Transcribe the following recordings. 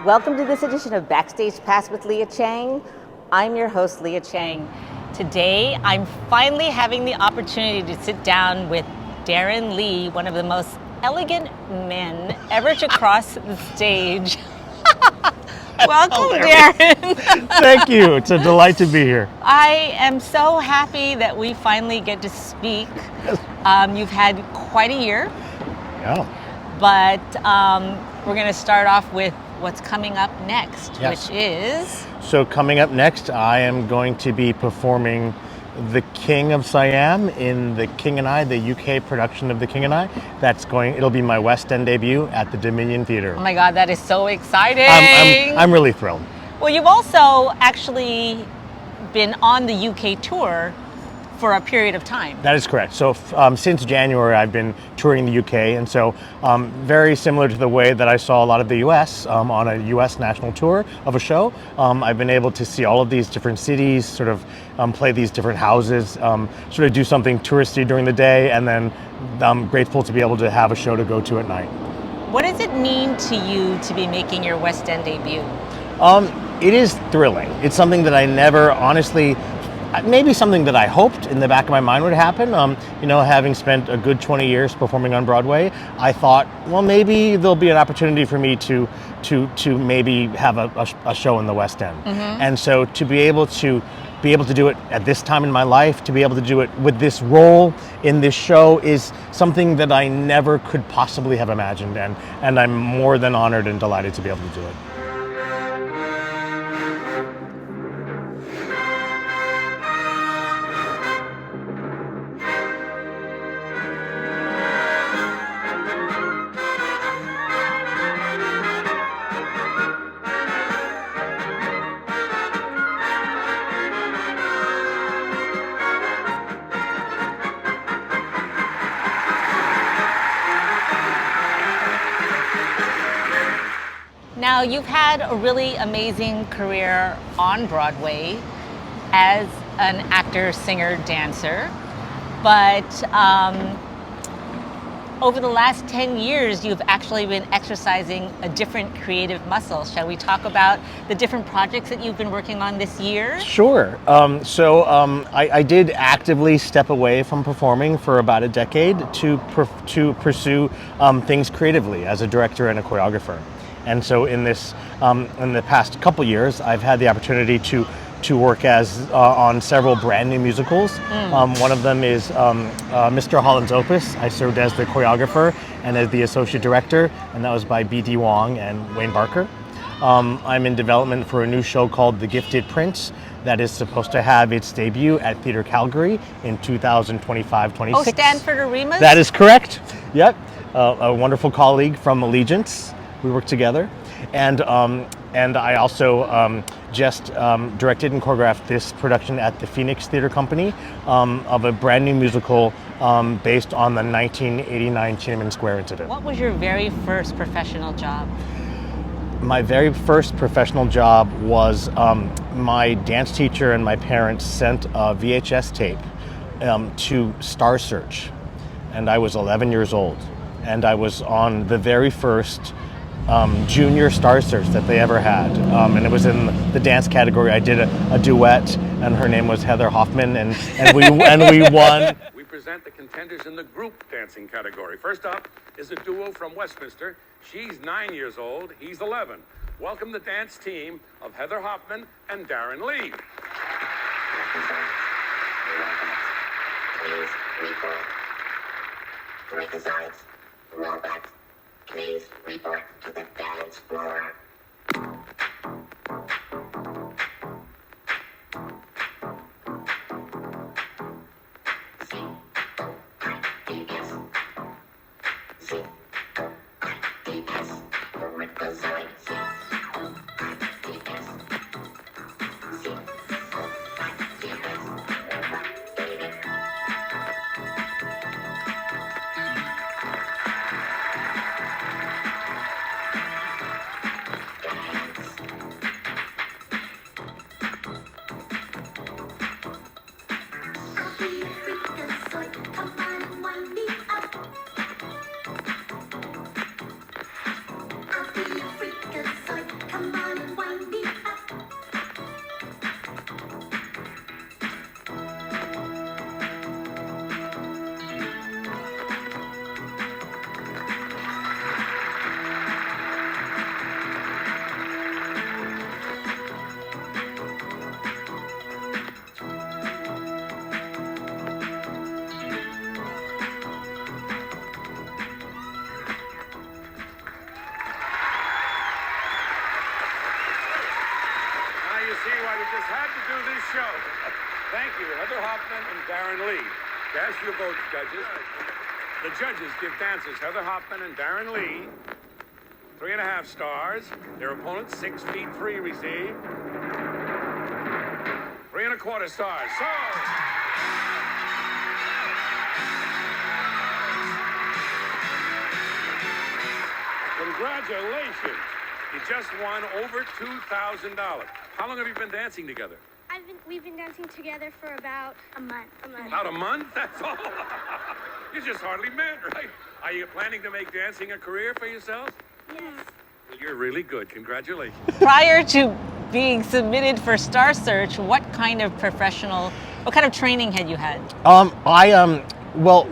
Welcome to this edition of Backstage Pass with Leah Chang. I'm your host, Leah Chang. Today, I'm finally having the opportunity to sit down with Darren Lee, one of the most elegant men ever to cross the stage. Welcome, Darren. Thank you. It's a delight to be here. I am so happy that we finally get to speak. You've had quite a year. Yeah. But we're going to start off with what's coming up next, Yes. which is... So coming up next, I am going to be performing The King of Siam in The King and I, the UK production of The King and I. It'll be my West End debut at the Dominion Theatre. Oh my God, that is so exciting. I'm really thrilled. Well, you've also actually been on the UK tour for a period of time. That is correct. So since January, I've been touring the UK, and so very similar to the way that I saw a lot of the US on a US national tour of a show, I've been able to see all of these different cities, sort of play these different houses, sort of do something touristy during the day, and then I'm grateful to be able to have a show to go to at night. What does it mean to you to be making your West End debut? It is thrilling. It's something that I never honestly... Maybe something that I hoped in the back of my mind would happen. Having spent a good 20 years performing on Broadway, I thought, well, maybe there'll be an opportunity for me to maybe have a show in the West End. Mm-hmm. And so to be able to do it at this time in my life, to be able to do it with this role in this show is something that I never could possibly have imagined. And I'm more than honored and delighted to be able to do it. Now, you've had a really amazing career on Broadway as an actor, singer, dancer, but over the last 10 years, you've actually been exercising a different creative muscle. Shall we talk about the different projects that you've been working on this year? Sure. I did actively step away from performing for about a decade to pursue things creatively as a director and a choreographer. And so in the past couple years, I've had the opportunity to work on several brand new musicals. One of them is Mr. Holland's Opus. I served as the choreographer and as the associate director, and that was by B.D. Wong and Wayne Barker. I'm in development for a new show called The Gifted Prince that is supposed to have its debut at Theatre Calgary in 2025-26. Oh, Stanford Arimas? That is correct. Yep. A wonderful colleague from Allegiance. We work together, and I also just directed and choreographed this production at the Phoenix Theatre Company of a brand new musical based on the 1989 Tiananmen Square incident. What was your very first professional job? My very first professional job was my dance teacher and my parents sent a VHS tape to Star Search, and I was 11 years old, and I was on the very first junior Star Search that they ever had, and it was in the dance category. I did a duet, and her name was Heather Hoffman, and we won. We present the contenders in the group dancing category. First up is a duo from Westminster. She's 9 years old, he's 11. Welcome the dance team of Heather Hoffman and Darren Lee. Please report. Break the sides. Roll back. Please report to the dance floor. C-O-I-D-S. C-O-I-D-S. Break the sides. C-O-I-D-S. Come on, wind me up. for your votes, judges. The judges give dancers Heather Hoffman and Darren Lee 3.5 stars. Their opponents 6 feet 3 receive 3.25 stars. So, congratulations. You just won over $2,000. How long have you been dancing together? We've been dancing together for about a month. About a month? That's all? You just hardly met, right? Are you planning to make dancing a career for yourselves? Yes. Well, you're really good. Congratulations. Prior to being submitted for Star Search, what kind of training had you had? Well,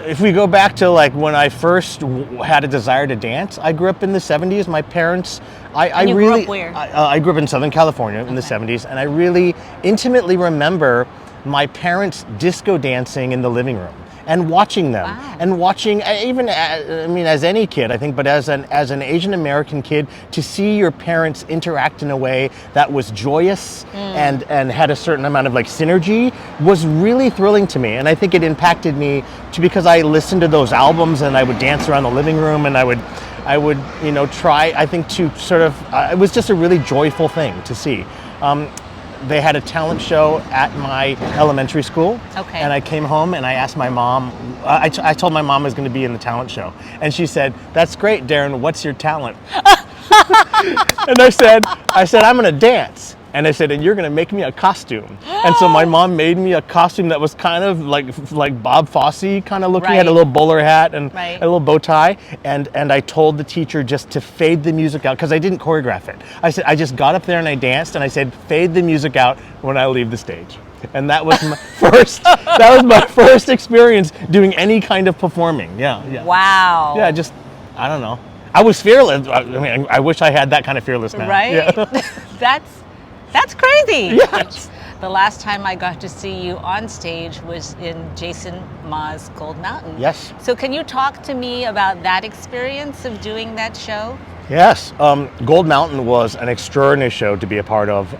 if we go back to like when I first had a desire to dance, I grew up in the 70s. My parents, I grew really, up where? I grew up in Southern California in the 70s, and I really intimately remember my parents disco dancing in the living room and watching them. Wow. And watching, even, I mean, as any kid, I think, but as an Asian American kid, to see your parents interact in a way that was joyous and had a certain amount of like synergy was really thrilling to me. And I think it impacted me because I listened to those albums and I would dance around the living room and I would, you know, try, I think, to sort of, it was just a really joyful thing to see. They had a talent show at my elementary school. Okay. And I came home and I asked my mom, I told my mom I was going to be in the talent show. And she said, "That's great, Darren, what's your talent?" And I said, "I'm going to dance." And I said, "And you're going to make me a costume." And so my mom made me a costume that was kind of like Bob Fosse kind of looking, Right. had a little bowler hat and Right. a little bow tie. And I told the teacher just to fade the music out because I didn't choreograph it. I said, I just got up there and I danced and I said, "Fade the music out when I leave the stage." And that was my first experience doing any kind of performing. Yeah. Wow. Yeah, just, I don't know. I was fearless. I mean, I wish I had that kind of fearless now. Right? Yeah. That's crazy. Yes. The last time I got to see you on stage was in Jason Ma's Gold Mountain. Yes. So can you talk to me about that experience of doing that show? Yes, Gold Mountain was an extraordinary show to be a part of.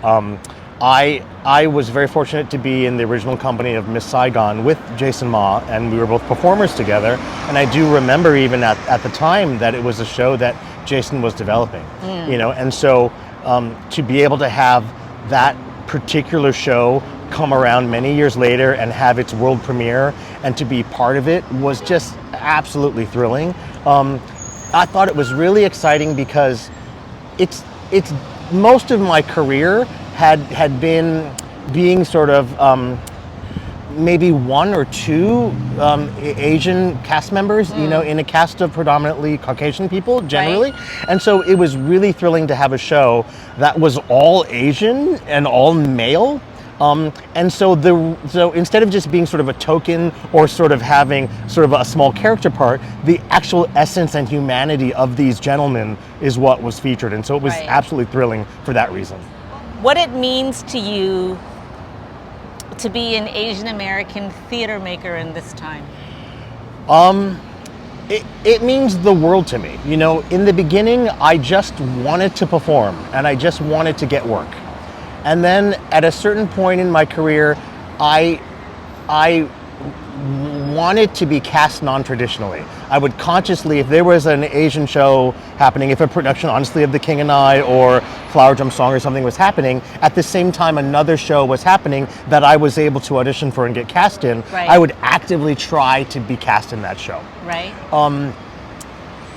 I was very fortunate to be in the original company of Miss Saigon with Jason Ma, and we were both performers together. And I do remember even at the time that it was a show that Jason was developing, you know. And so to be able to have that particular show come around many years later and have its world premiere and to be part of it was just absolutely thrilling. I thought it was really exciting because it's most of my career had been being sort of maybe one or two Asian cast members, you know, in a cast of predominantly Caucasian people generally. Right. And so it was really thrilling to have a show that was all Asian and all male. And so instead of just being sort of a token or sort of having sort of a small character part, the actual essence and humanity of these gentlemen is what was featured. And so it was Right. absolutely thrilling for that reason. What it means to you to be an Asian American theater maker in this time? It means the world to me. You know, in the beginning, I just wanted to perform and I just wanted to get work. And then at a certain point in my career, I wanted to be cast non-traditionally. I would consciously, if there was an Asian show happening, if a production, honestly, of The King and I or Flower Drum Song or something was happening, at the same time another show was happening that I was able to audition for and get cast in, Right. I would actively try to be cast in that show. Right?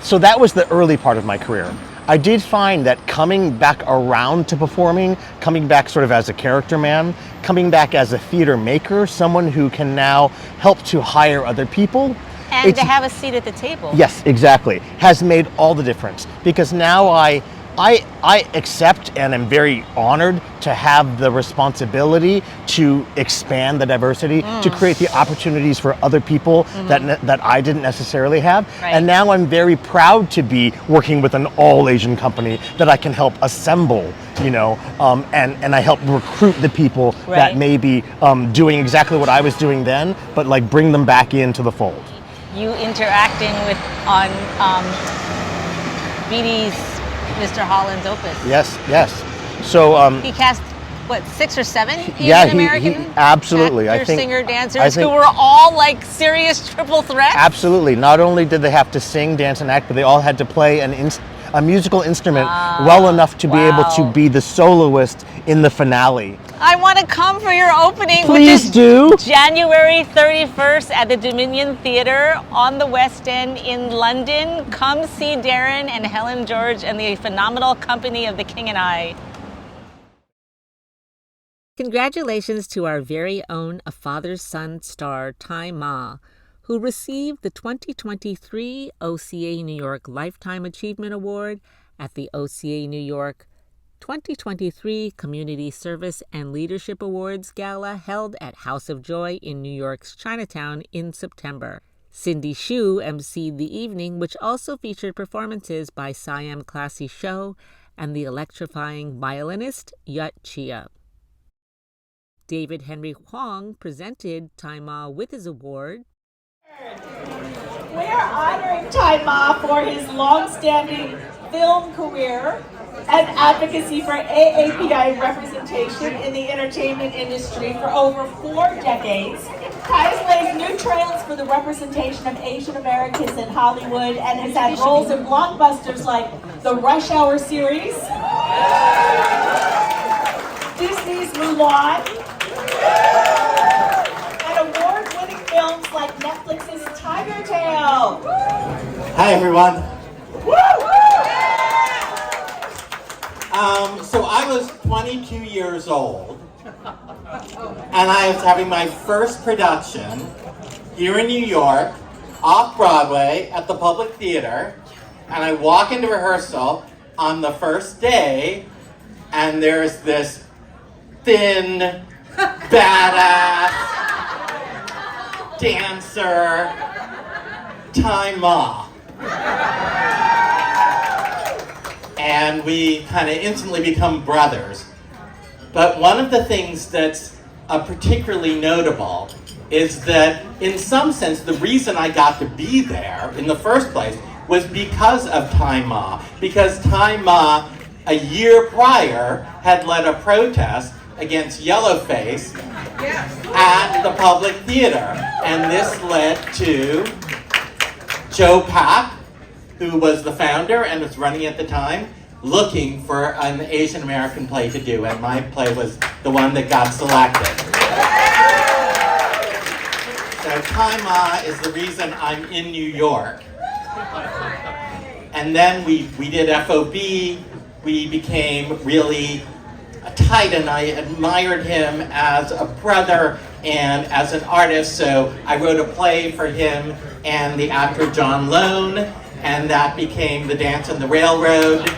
So that was the early part of my career. I did find that coming back around to performing, coming back sort of as a character man, coming back as a theater maker, someone who can now help to hire other people. And to have a seat at the table. Yes, exactly. Has made all the difference because now I accept and am very honored to have the responsibility to expand the diversity, to create the opportunities for other people that I didn't necessarily have. Right. And now I'm very proud to be working with an all Asian company that I can help assemble, you know, and I help recruit the people Right. that may be doing exactly what I was doing then, but like bring them back into the fold. You interacting on BD's Mr. Holland's Opus. Yes, yes. So He cast what, 6 or 7 Yeah, Asian American absolutely. actors, singer, dancers I think, who were all like serious triple threats? absolutely. Not only did they have to sing, dance, and act, but they all had to play a musical instrument well enough to be able to wow. be the soloist in the finale. I want to come for your opening, Please which is do. January 31st at the Dominion Theatre on the West End in London. Come see Darren and Helen George and the phenomenal company of The King and I. Congratulations to our very own A Father's Son star, Tai Ma, who received the 2023 OCA New York Lifetime Achievement Award at the OCA New York 2023 Community Service and Leadership Awards Gala held at House of Joy in New York's Chinatown in September. Cindy Hsu emceed the evening, which also featured performances by Siam Classy Show and the electrifying violinist Yut Chia. David Henry Hwang presented Tai Ma with his award. We are honoring Tai Ma for his long-standing film career and advocacy for AAPI representation in the entertainment industry for over 4 decades. Tai has laid new trails for the representation of Asian Americans in Hollywood and has had roles in blockbusters like the Rush Hour series, Disney's Mulan, and award-winning films like Netflix's Tiger Tail. Hi everyone. So I was 22 years old, and I was having my first production here in New York, off-Broadway at the Public Theater, and I walk into rehearsal on the first day, and there's this thin, badass dancer, Tai Ma. And we kind of instantly become brothers. But one of the things that's particularly notable is that in some sense the reason I got to be there in the first place was because of Tai Ma. Because Tai Ma, a year prior, had led a protest against yellowface at the Public Theater. And this led to Joe Papp, who was the founder and was running at the time, looking for an Asian American play to do, and my play was the one that got selected. So Tai Ma is the reason I'm in New York. And then we did FOB, we became really tight, and I admired him as a brother and as an artist, so I wrote a play for him and the actor John Lone, and that became The Dance on the Railroad.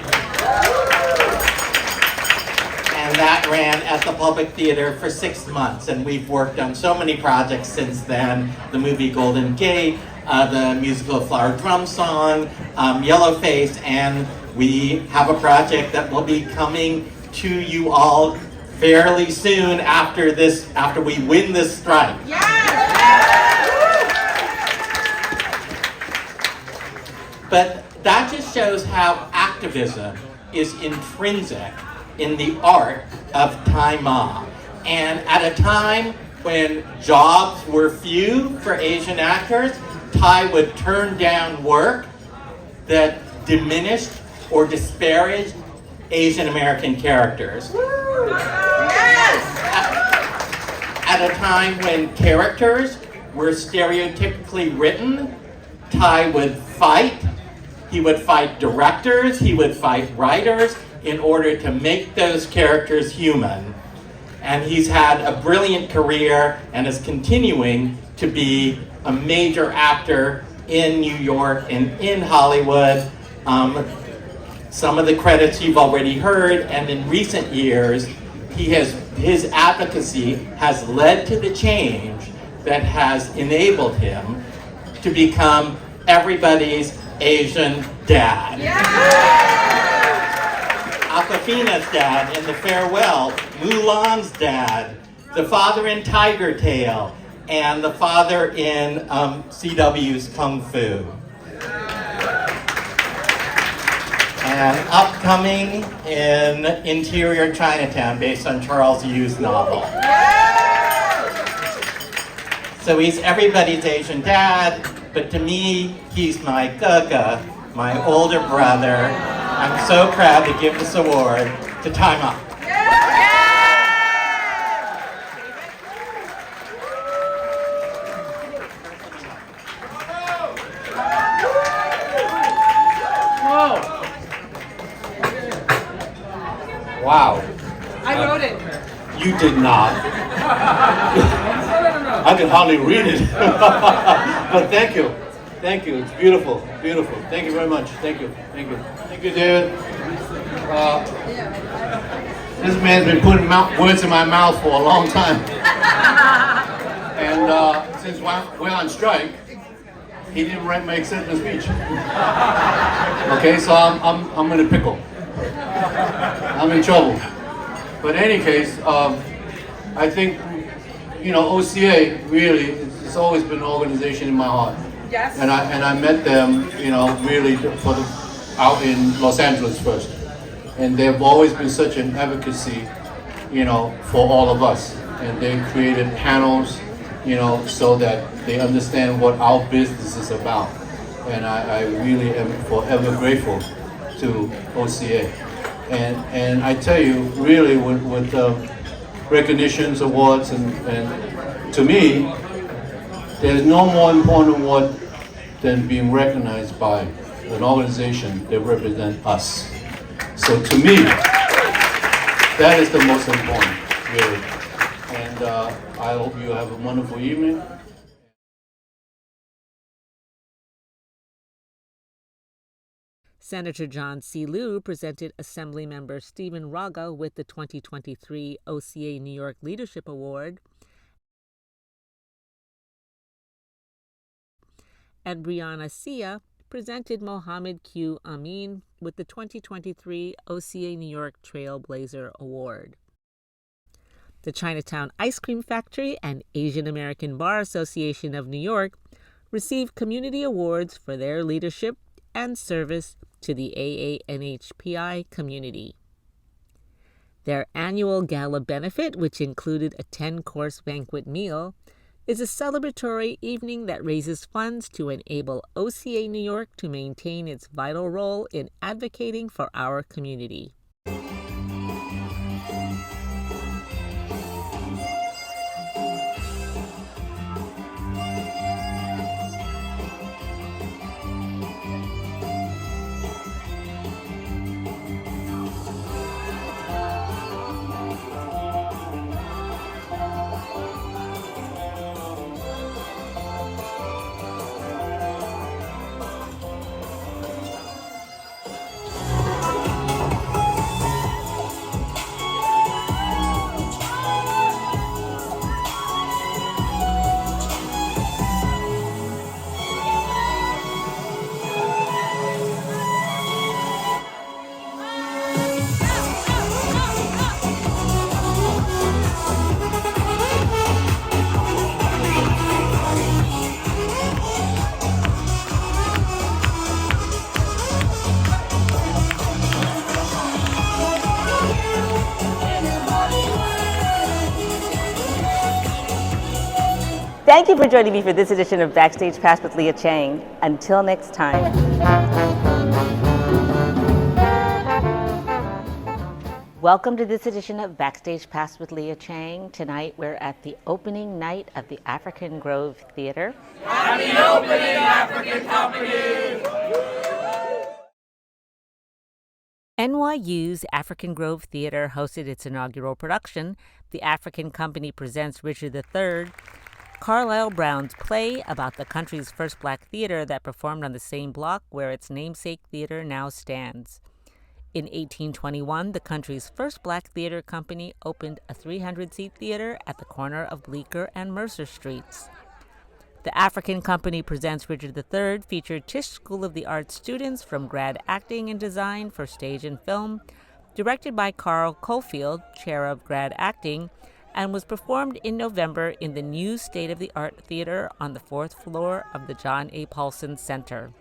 And that ran at the Public Theater for 6 months, and we've worked on so many projects since then. The movie Golden Gate, the musical Flower Drum Song, Yellowface, and we have a project that will be coming to you all fairly soon after we win this strike. But that just shows how activism is intrinsic in the art of Tai Ma. And at a time when jobs were few for Asian actors, Tai would turn down work that diminished or disparaged Asian American characters. At a time when characters were stereotypically written, Tai would fight. He would fight directors, he would fight writers in order to make those characters human. And he's had a brilliant career and is continuing to be a major actor in New York and in Hollywood. Some of the credits you've already heard, and in recent years, his advocacy has led to the change that has enabled him to become everybody's Asian dad. Awkwafina's dad in The Farewell, Mulan's dad, the father in Tiger Tail, and the father in CW's Kung Fu. And upcoming in Interior Chinatown, based on Charles Yu's novel. So he's everybody's Asian dad, but to me, he's my gaga, my older brother. I'm so proud to give this award to Time Up. Wow. I wrote it. You did not. I can hardly read it. But thank you. Thank you. It's beautiful. Beautiful. Thank you very much. Thank you. Thank you. Thank you, David. This man's been putting words in my mouth for a long time. And since we're on strike, he didn't write my acceptance speech. Okay, so I'm in a pickle. I'm in trouble. But in any case, I think, OCA really, it's always been an organization in my heart. Yes. And I met them, really out in Los Angeles first. And they've always been such an advocacy, for all of us. And they created panels, so that they understand what our business is about. And I really am forever grateful to OCA. And I tell you, really, with recognitions, awards, and to me, there's no more important award than being recognized by an organization that represents us. So to me, that is the most important, really. And I hope you have a wonderful evening. Senator John C. Liu presented Assemblymember Stephen Raga with the 2023 OCA New York Leadership Award, and Brianna Sia presented Mohammed Q. Amin with the 2023 OCA New York Trailblazer Award. The Chinatown Ice Cream Factory and Asian American Bar Association of New York received community awards for their leadership and service to the AANHPI community. Their annual gala benefit, which included a 10-course banquet meal, is a celebratory evening that raises funds to enable OCA New York to maintain its vital role in advocating for our community. Thank you for joining me for this edition of Backstage Pass with Leah Chang. Until next time. Welcome to this edition of Backstage Pass with Leah Chang. Tonight we're at the opening night of the African Grove Theater. Happy opening, African Company! NYU's African Grove Theater hosted its inaugural production, The African Company Presents Richard III, Carlisle Brown's play about the country's first black theater that performed on the same block where its namesake theater now stands. In 1821, the country's first black theater company opened a 300-seat theater at the corner of Bleecker and Mercer Streets. The African Company Presents Richard III featured Tisch School of the Arts students from grad acting and design for stage and film, directed by Carl Caulfield, chair of grad acting, and was performed in November in the new state-of-the-art theater on the 4th floor of the John A. Paulson Center.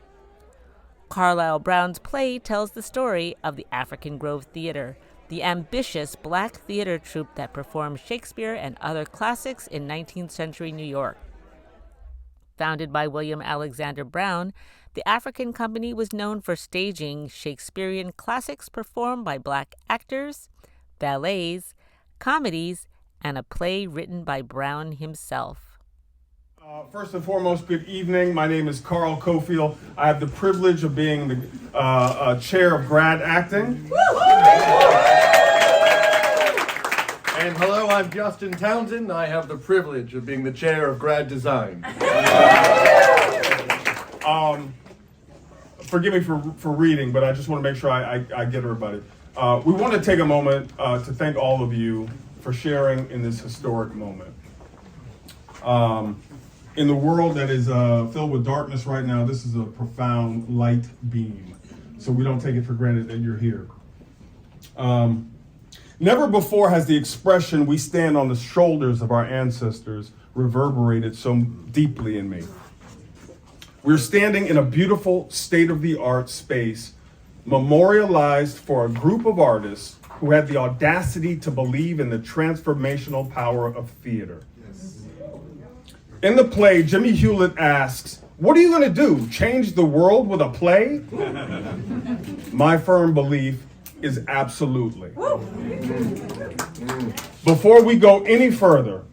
Carlisle Brown's play tells the story of the African Grove Theater, the ambitious black theater troupe that performed Shakespeare and other classics in 19th century New York. Founded by William Alexander Brown, the African Company was known for staging Shakespearean classics performed by black actors, ballets, comedies, and a play written by Brown himself. First and foremost, good evening. My name is Carl Cofield. I have the privilege of being the chair of grad acting. And hello, I'm Justin Townsend. I have the privilege of being the chair of grad design. Forgive me for reading, but I just want to make sure I get everybody. We want to take a moment to thank all of you for sharing in this historic moment. In the world that is filled with darkness right now, this is a profound light beam. So we don't take it for granted that you're here. Never before has the expression, "we stand on the shoulders of our ancestors," reverberated so deeply in me. We're standing in a beautiful state-of-the-art space, memorialized for a group of artists who had the audacity to believe in the transformational power of theater. In the play, Jimmy Hewlett asks, "What are you going to do, change the world with a play?" My firm belief is absolutely. Before we go any further,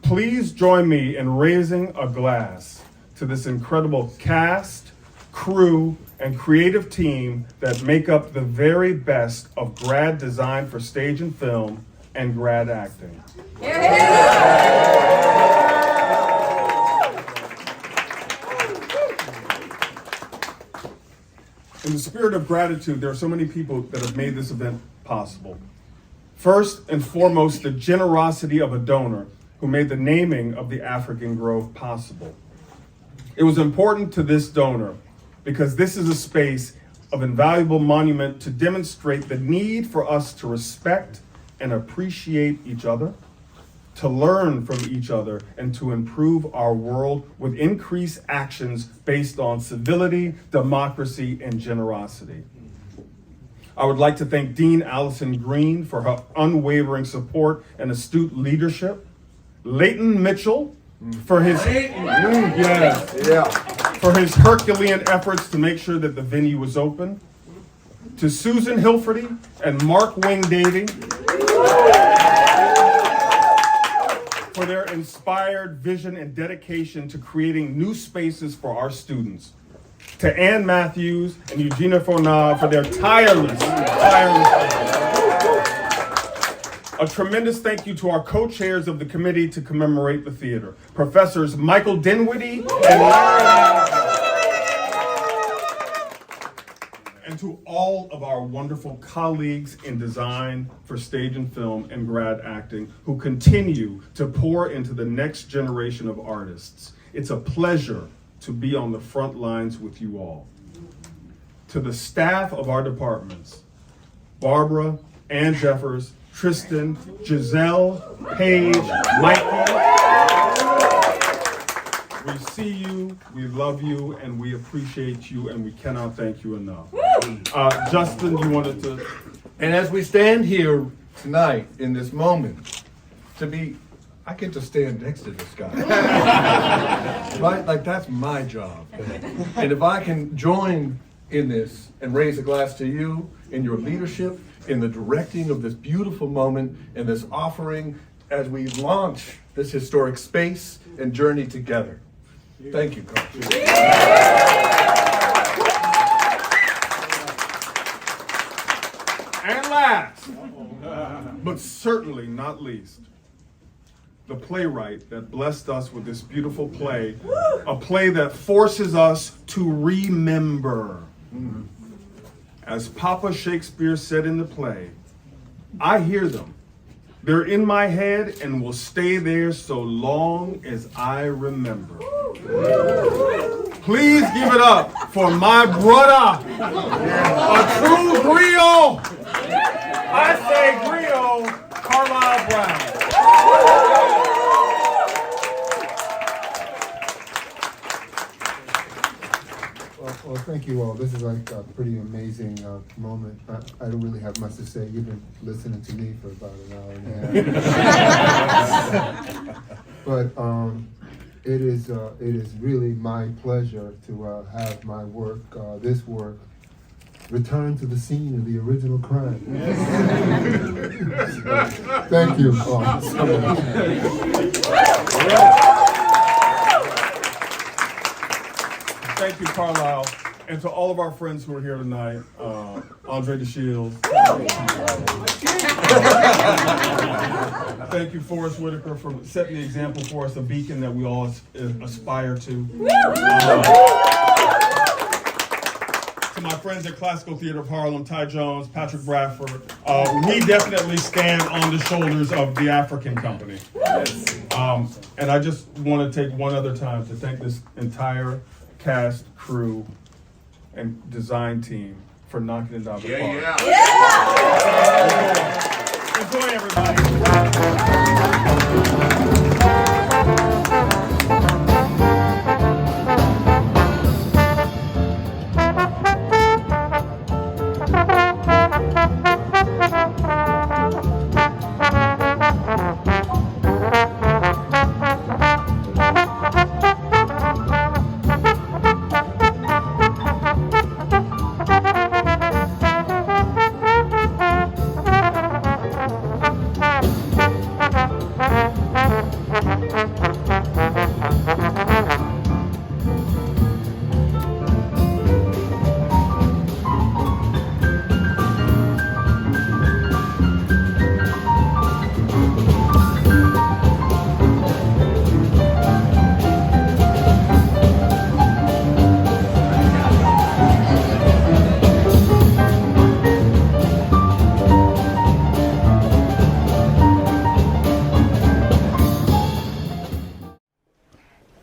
please join me in raising a glass to this incredible cast, crew, and creative team that make up the very best of grad design for stage and film and grad acting. In the spirit of gratitude, there are so many people that have made this event possible. First and foremost, the generosity of a donor who made the naming of the African Grove possible. It was important to this donor because this is a space of invaluable monument to demonstrate the need for us to respect and appreciate each other, to learn from each other, and to improve our world with increased actions based on civility, democracy, and generosity. I would like to thank Dean Allison Green for her unwavering support and astute leadership, Leighton Mitchell for his for his Herculean efforts to make sure that the venue was open, to Susan Hilferty and Mark Wing Davey for their inspired vision and dedication to creating new spaces for our students, to Ann Matthews and Eugenia Fornard for their tireless A tremendous thank you to our co-chairs of the committee to commemorate the theater, Professors Michael Dinwiddie and Larry, and to all of our wonderful colleagues in design for stage and film and grad acting who continue to pour into the next generation of artists. It's a pleasure to be on the front lines with you all. To the staff of our departments, Barbara, Ann Jeffers, Tristan, Giselle, Paige, Mikey. We see you, we love you, and we appreciate you, and we cannot thank you enough. Justin, you wanted to? And as we stand here tonight in this moment, I get to stand next to this guy. Right? Like, that's my job. And if I can join in this and raise a glass to you in your leadership, in the directing of this beautiful moment and this offering as we launch this historic space and journey together. Thank you, Coach. And last, but certainly not least, the playwright that blessed us with this beautiful play, a play that forces us to remember. As Papa Shakespeare said in the play, I hear them. They're in my head and will stay there so long as I remember. Please give it up for my brother, a true griot. I say griot, Carlisle Brown. Well, thank you all. This is like a pretty amazing moment. I don't really have much to say. You've been listening to me for about an hour and a half. But it is really my pleasure to have my work, this work, return to the scene of the original crime. Thank you all so much. Thank you, Carlisle. And to all of our friends who are here tonight, Andre DeShields. Thank you, Forrest Whitaker, for setting the example for us, a beacon that we all aspire to. To my friends at Classical Theater of Harlem, Ty Jones, Patrick Bradford, we definitely stand on the shoulders of the African Company. And I just want to take one other time to thank this entire cast, crew, and design team for knocking it out of the park. Enjoy, everybody.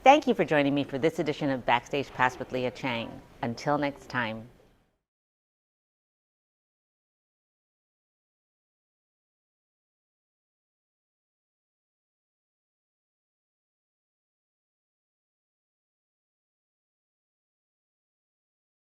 Thank you for joining me for this edition of Backstage Pass with Leah Chang. Until next time.